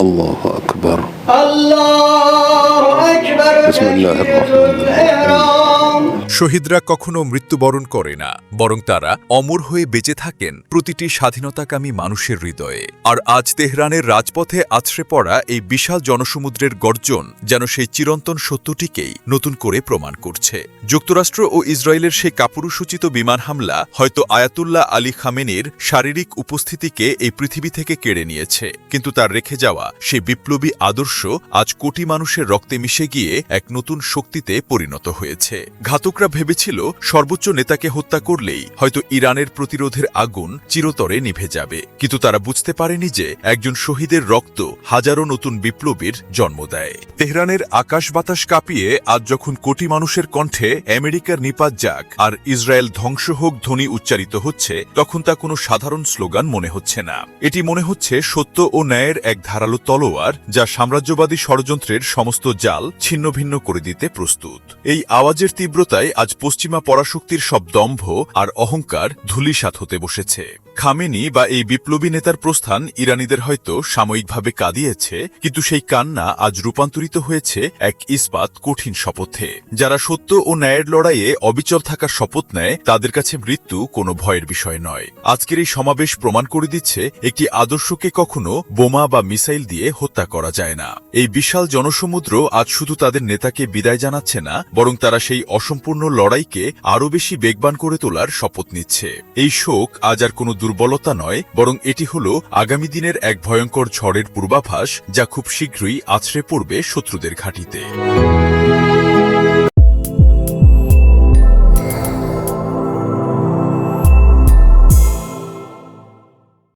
الله أكبر الله أكبر بسم الله الرحمن الرحيم শহীদরা কখনো মৃত্যুবরণ করে না, বরং তারা অমর হয়ে বেঁচে থাকেন প্রতিটি স্বাধীনতাকামী মানুষের হৃদয়ে। আর আজ তেহরানের রাজপথে আছড়ে পড়া এই বিশাল জনসমুদ্রের গর্জন যেন সেই চিরন্তন সত্যটিকেই নতুন করে প্রমাণ করছে। যুক্তরাষ্ট্র ও ইসরায়েলের সেই কাপুরুষোচিত বিমান হামলা হয়তো আয়াতুল্লাহ আলী খামেনির শারীরিক উপস্থিতিকে এই পৃথিবী থেকে কেড়ে নিয়েছে, কিন্তু তার রেখে যাওয়া সেই বিপ্লবী আদর্শ আজ কোটি মানুষের রক্তে মিশে গিয়ে এক নতুন শক্তিতে পরিণত হয়েছে। ঘাতকরা ভেবেছিল সর্বোচ্চ নেতাকে হত্যা করলেই হয়তো ইরানের প্রতিরোধের আগুন চিরতরে নিভে যাবে, কিন্তু তারা বুঝতে পারেনি যে একজন শহীদের রক্ত হাজারো নতুন বিপ্লবীর জন্ম দেয়। তেহরানের আকাশ বাতাস কাঁপিয়ে আজ যখন কোটি মানুষের কণ্ঠে আমেরিকার নিপাত যাক আর ইসরায়েল ধ্বংস হোক ধ্বনি উচ্চারিত হচ্ছে, তখন তা কোনো সাধারণ স্লোগান মনে হচ্ছে না। এটি মনে হচ্ছে সত্য ও ন্যায়ের এক ধারালো তলোয়ার, যা সাম্রাজ্যবাদী ষড়যন্ত্রের সমস্ত জাল ছিন্নভিন্ন করে দিতে প্রস্তুত। এই আওয়াজের তীব্রতায় আজ পশ্চিমা পরাশক্তির সব দম্ভ আর অহংকার ধূলিসাৎ হতে বসেছে। খামেনি বা এই বিপ্লবী নেতার প্রস্থান ইরানিদের হয়তো সাময়িকভাবে কাঁদিয়েছে, কিন্তু সেই কান্না আজ রূপান্তরিত হয়েছে এক ইস্পাত কঠিন শপথে। যারা সত্য ও ন্যায়ের লড়াইয়ে অবিচল থাকার শপথ নেয়, তাদের কাছে মৃত্যু কোনো ভয়ের বিষয় নয়। আজকের এই সমাবেশ প্রমাণ করে দিচ্ছে একটি আদর্শকে কখনো বোমা বা মিসাইল দিয়ে হত্যা করা যায় না। এই বিশাল জনসমুদ্র আজ শুধু তাদের নেতাকে বিদায় জানাচ্ছে না, বরং তারা সেই অসম্পূর্ণ লড়াইকে আরও বেশি বেগবান করে তোলার শপথ নিচ্ছে। এই শোক আজ আর কোনো দুর্বলতা নয়, বরং এটি হল আগামী দিনের এক ভয়ঙ্কর ঝড়ের পূর্বাভাস, যা খুব শীঘ্রই আছড়ে পড়বে শত্রুদের ঘাঁটিতে।